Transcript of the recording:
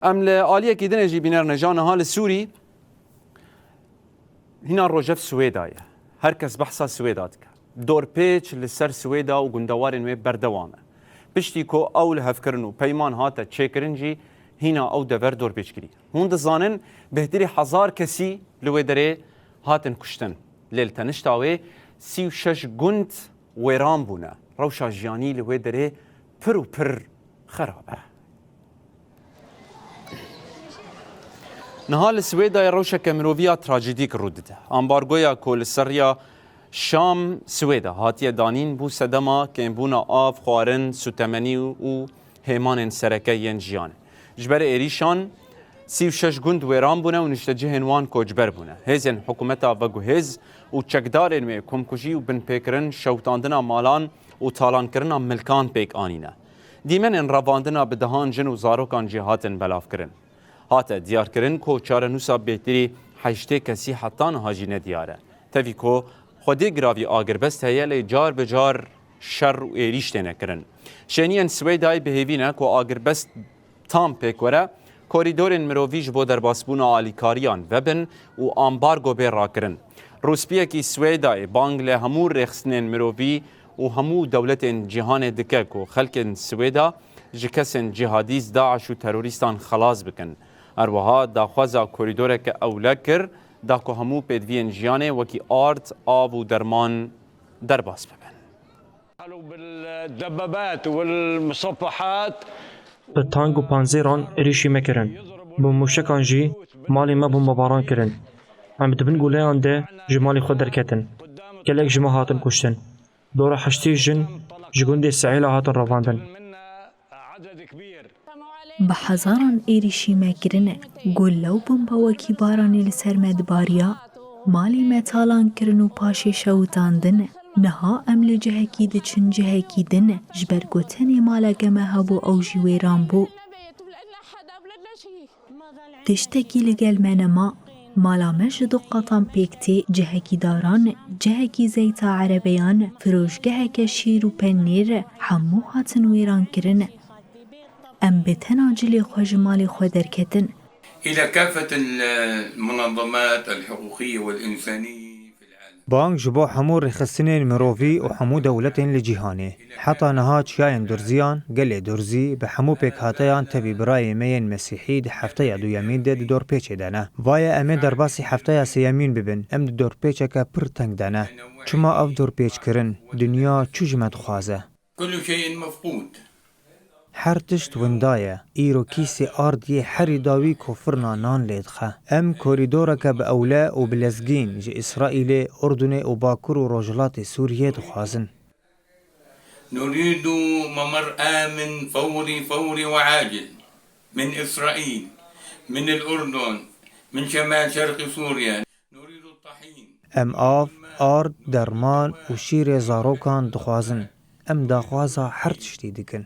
ام لآلية كيدن يجي بينار نجانا هال السوري هنا روجف سويدايا هركز بحثا سويداتك دور بيتش لسر سويدا وغندوارن وي بردوامه بشتي كو اول هفكرنو بيمان هاتا تشيكرنجي هنا او دفر دور بيتش كري هون دزانن بهتري حزار كسي لويدري هاتن كشتن ليل تنشتاوي سيو شش غنت ويران بونا روشا جياني لويدري برو بر خرابه نهال السويدا يروشا كاميروفيا تراجيديك رودته امبارغويا كول سريا شام سويدا هاتيه دانين بو سدما كان بونا آف خوارن سوتمني و هيمان سركيين جيان جبر إيريشان سيو شش گوند ويران بونا و نشتجهن وان كوجبر بونا هزن حكومتا وگو هز و چکدارن مي كومكوجي و بن پیکرن شوتاندنا مالان و تالان کرنا ملکان پیک آنینا دیمن ان رواندنا بدهان جن و زاروکان جهاتن بلاف کرن هاته دیار کرن کو چاره نوسا بهتری حشته کسی حتان هاجینه دیاره تفی کو خودی گراوی آگربست هیل جار بجار شر و ایریش تنه کرن شنین سویدای بهوینه کو آگربست تام پیکوره کوریدورن مروویج بو در باسبونا آلیکاریان وبن و آمبارگو بیر را کرن روسپیه کی سویدای بانگ له همو رخصنین مرووی و همو دولت جهان دکه کو خلق سویدا جکسن جهادیز داعش و تروریستان خلاص بکن اروها داخوازا کوریدوره که اوله کر دا که همو پیدوین جیانه وکی آرد آب و درمان در باس ببن بالدبابات والمصفحات بالتانگ و پانزیران ریشی مکرن بموشکان جی مالی ما بمباران کرن هم دبن گولیان ده جمالی خود درکتن گلک جمع هاتن کشتن دور حشتی جن جگوند سعیل هاتن رواندن بحزاران ایریشی مگرنه گلو بمبا وکی بارانی لسر مدباریا مالی متالان کرن و پاشی شوتاندنه نها امل جهکی ده چن جهکی دنه جبر گوتنی مالا گمه هبو او جویران بو تشتکی لگل منما مالا مجدو قطان پیکتی جهکی داران جهکی زیتا عربیان فروشگهک شیر و پنیر همو هاتن ویران کرنه ام بتناجلي خجمالي خدركتن إلى كافة المنظمات الحقوقية والإنسانية في العالم بانك جبو حمو رخصنين مروفي وحمو دولتين لجيهاني حتى نهات شاين درزيان قلي درزي بحمو بيك هاتيان تبي براي مين مسيحي دي حفتيا دو يمين دي دور بيچ دانا وايا امي درباسي حفتيا سيامين ببن ام دور بيچكا پر تنگ دانا چما اف دور بيچ کرن دنيا چوجمت خوازه كل شيء مفقود حرتشت وندايا ايرو كيسي اردي حري داوي كفرنا نان ليدخه ام كوريدورك باولاء وبلزقين جي اسرائيل اردن وباكر وروجلات سوريا دخازن نريد ممر آمن فوري وعاجل من إسرائيل من الأردن من شمال شرق سوريا نريد الطحين ام آف آرد درمان وشير زاروكان دخوازن ام داخوازا حرتشتي دكن